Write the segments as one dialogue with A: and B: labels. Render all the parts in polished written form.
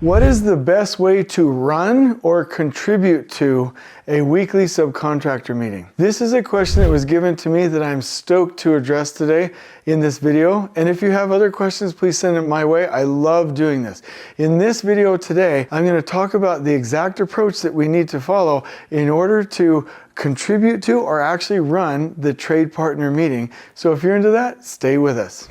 A: What is the best way to run or contribute to a weekly subcontractor meeting? This is a question that was given to me that I'm stoked to address today in this video. And if you have other questions, please send them my way. I love doing this. In this video today, I'm going to talk about the exact approach that we need to follow in order to contribute to or actually run the trade partner meeting. So if you're into that, stay with us.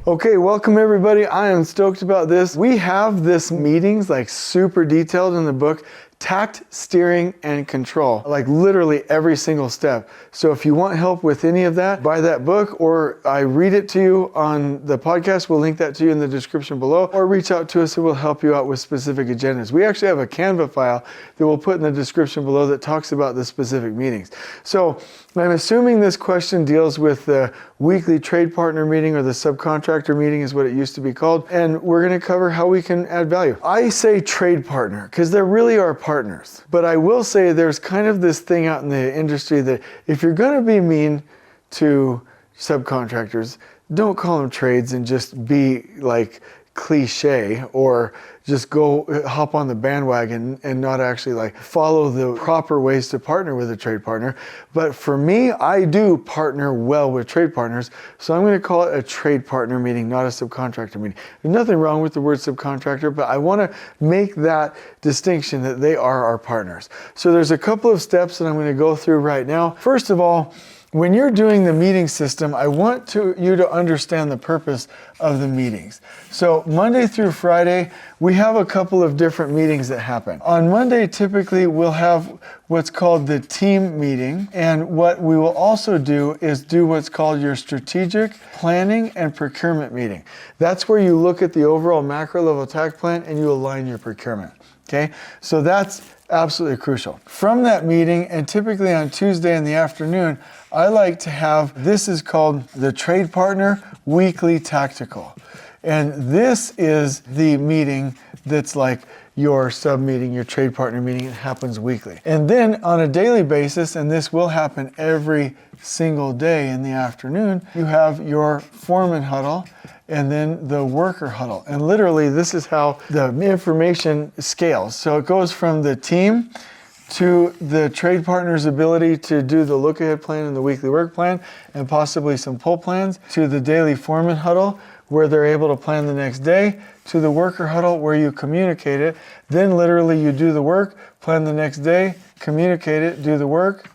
A: Okay, welcome everybody. I am stoked about this. We have this meetings like super detailed in the book, Tact, Steering, and Control, like literally every single step. So if you want help with any of that, buy that book, or I read it to you on the podcast. We'll link that to you in the description below, or reach out to us and we'll help you out with specific agendas. We actually have a Canva file that we'll put in the description below that talks about the specific meetings. So I'm assuming this question deals with the weekly trade partner meeting, or the subcontractor meeting is what it used to be called. And we're going to cover how we can add value. I say trade partner because there really are partners. But I will say there's kind of this thing out in the industry that if you're going to be mean to subcontractors, don't call them trades and just be like cliche, or just go hop on the bandwagon and not actually like follow the proper ways to partner with a trade partner. But for me, I do partner well with trade partners, so I'm going to call it a trade partner meeting, not a subcontractor meeting. There's nothing wrong with the word subcontractor, but I want to make that distinction that they are our partners. So there's a couple of steps that I'm going to go through right now. First of all, when you're doing the meeting system, I want you to understand the purpose of the meetings. So Monday through Friday, we have a couple of different meetings that happen. On Monday, typically, we'll have what's called the team meeting. And what we will also do is do what's called your strategic planning and procurement meeting. That's where you look at the overall macro level task plan and you align your procurement. Okay, so that's absolutely crucial. From that meeting, and typically on Tuesday in the afternoon, I like to have, this is called the Trade Partner Weekly Tactical. And this is the meeting that's like your sub meeting, your trade partner meeting. It happens weekly. And then on a daily basis, and this will happen every single day in the afternoon, you have your foreman huddle and then the worker huddle. And literally this is how the information scales. So it goes from the team to the trade partner's ability to do the look ahead plan and the weekly work plan and possibly some pull plans, to the daily foreman huddle where they're able to plan the next day, to the worker huddle where you communicate it. Then literally you do the work, plan the next day, communicate it, do the work.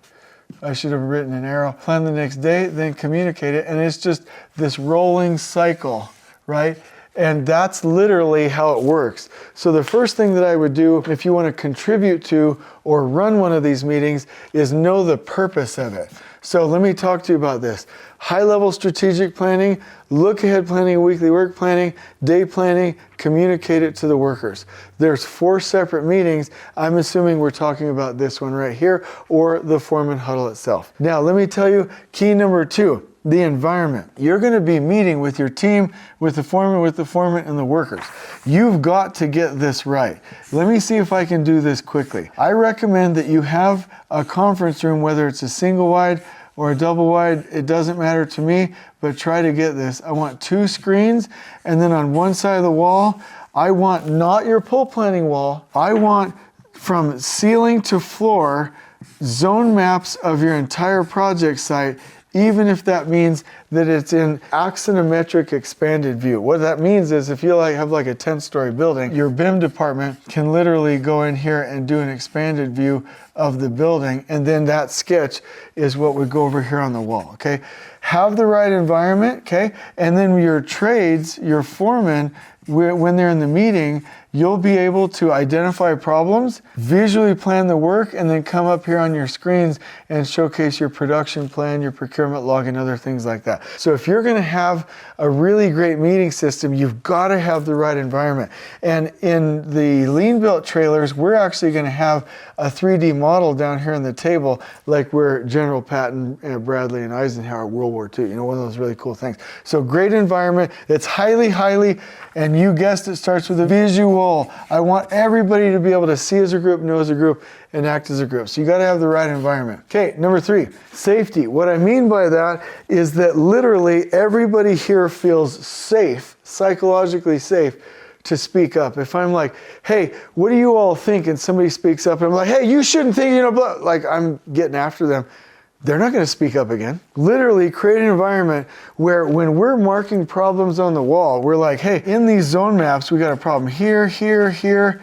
A: I should have written an arrow. Plan the next day, then communicate it. And it's just this rolling cycle, right? And that's literally how it works. So the first thing that I would do if you want to contribute to or run one of these meetings is know the purpose of it. So let me talk to you about this. High-level strategic planning, look-ahead planning, weekly work planning, day planning, communicate it to the workers. There's 4 separate meetings. I'm assuming we're talking about this one right here, or the foreman huddle itself. Now, let me tell you, key number 2, the environment. You're going to be meeting with your team, with the foreman, and the workers. You've got to get this right. Let me see if I can do this quickly. I recommend that you have a conference room, whether it's a single wide or a double wide, it doesn't matter to me, but try to get this. I want 2 screens, and then on one side of the wall, I want not your pull planning wall. I want from ceiling to floor zone maps of your entire project site, even if that means that it's in axonometric expanded view. What that means is if you have like a 10-story building, your BIM department can literally go in here and do an expanded view of the building, and then that sketch is what would go over here on the wall, okay? Have the right environment, okay? And then your trades, your foremen, when they're in the meeting, you'll be able to identify problems, visually plan the work, and then come up here on your screens and showcase your production plan, your procurement log, and other things like that. So if you're going to have a really great meeting system, you've got to have the right environment. And in the lean built trailers, we're actually going to have a 3D model down here on the table, like where General Patton, Bradley, and Eisenhower World War War II. You know, one of those really cool things. So great environment. It's highly, and you guessed it, starts with a visual. I want everybody to be able to see as a group, know as a group, and act as a group. So you got to have the right environment. Okay, number 3, safety. What I mean by that is that literally everybody here feels safe, psychologically safe, to speak up. If I'm like, hey, what do you all think? And somebody speaks up and I'm like, hey, you shouldn't think, you know, blah, like I'm getting after them. They're not going to speak up again. Literally create an environment where when we're marking problems on the wall, we're like, hey, in these zone maps, we got a problem here, here,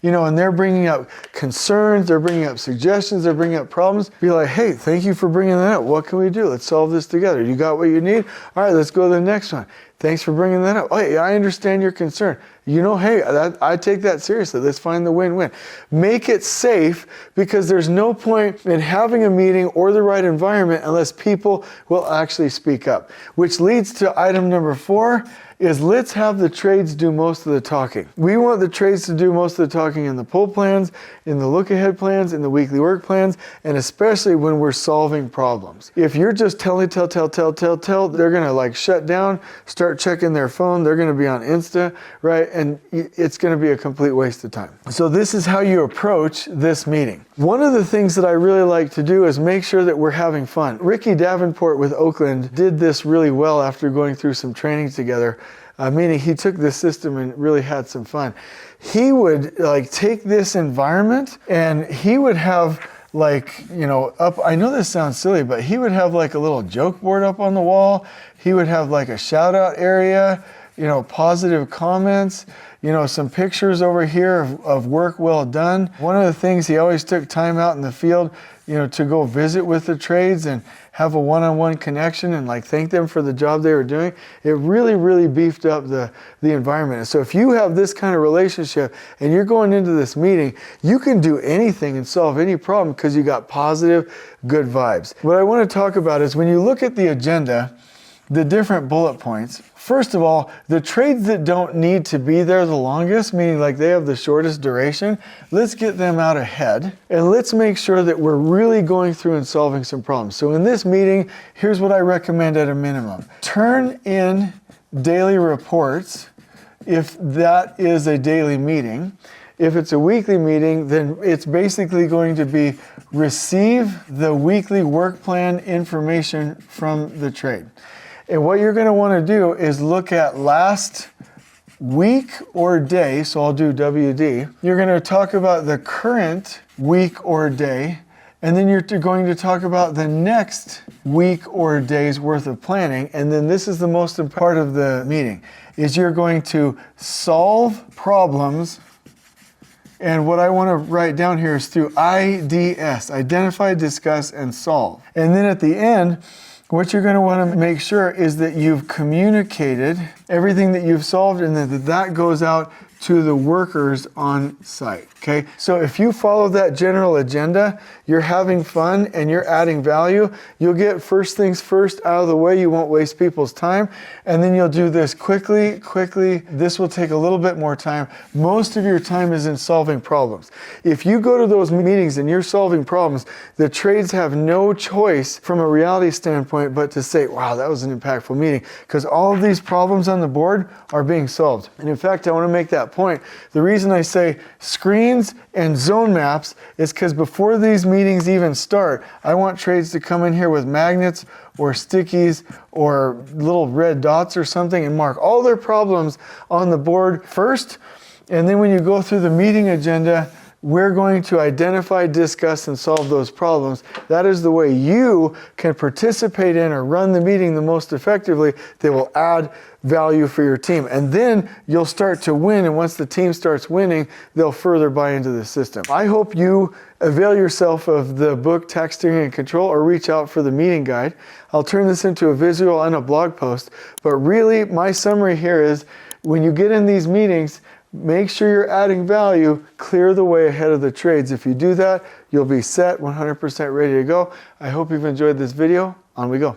A: you know, and they're bringing up concerns, they're bringing up suggestions, they're bringing up problems. Be like, hey, thank you for bringing that up. What can we do? Let's solve this together. You got what you need? All right, let's go to the next one. Thanks for bringing that up. Oh, yeah, I understand your concern. You know, hey, I take that seriously. Let's find the win-win. Make it safe, because there's no point in having a meeting or the right environment unless people will actually speak up. Which leads to item number 4, is let's have the trades do most of the talking. We want the trades to do most of the talking in the pull plans, in the look ahead plans, in the weekly work plans, and especially when we're solving problems. If you're just tell, they're gonna like shut down, start checking their phone, they're gonna be on Insta, right? And it's gonna be a complete waste of time. So this is how you approach this meeting. One of the things that I really like to do is make sure that we're having fun. Ricky Davenport with Oakland did this really well after going through some training together. Meaning he took this system and really had some fun. He would like take this environment and he would have like, you know, up, I know this sounds silly, but he would have like a little joke board up on the wall. He would have like a shout out area, you know, positive comments, you know, some pictures over here of work well done. One of the things, he always took time out in the field, you know, to go visit with the trades and have a one-on-one connection and like thank them for the job they were doing. It really beefed up the environment. And so if you have this kind of relationship and you're going into this meeting, you can do anything and solve any problem because you got positive, good vibes. What I want to talk about is when you look at the agenda, the different bullet points. First of all, the trades that don't need to be there the longest, meaning like they have the shortest duration, let's get them out ahead and let's make sure that we're really going through and solving some problems. So in this meeting, here's what I recommend at a minimum. Turn in daily reports if that is a daily meeting. If it's a weekly meeting, then it's basically going to be receive the weekly work plan information from the trade. And what you're going to want to do is look at last week or day, so I'll do WD. You're going to talk about the current week or day, and then you're going to talk about the next week or day's worth of planning. And then this is the most important part of the meeting, is you're going to solve problems. And what I want to write down here is through IDS, identify, discuss, and solve. And then at the end, what you're going to want to make sure is that you've communicated everything that you've solved and that goes out to the workers on site, okay? So if you follow that general agenda, you're having fun and you're adding value, you'll get first things first out of the way, you won't waste people's time, and then you'll do this quickly. This will take a little bit more time. Most of your time is in solving problems. If you go to those meetings and you're solving problems, the trades have no choice from a reality standpoint but to say, wow, that was an impactful meeting, because all of these problems on the board are being solved. And in fact, I want to make that point. The reason I say screens and zone maps is because before these meetings even start, I want trades to come in here with magnets or stickies or little red dots or something and mark all their problems on the board first. And then when you go through the meeting agenda, we're going to identify, discuss, and solve those problems. That is the way you can participate in or run the meeting the most effectively. They will add value for your team. And then you'll start to win. And once the team starts winning, they'll further buy into the system. I hope you avail yourself of the book, Tax Steering and Control, or reach out for the meeting guide. I'll turn this into a visual and a blog post. But really, my summary here is when you get in these meetings, make sure you're adding value, clear the way ahead of the trades. If you do that, you'll be set, 100% ready to go. I hope you've enjoyed this video. On we go.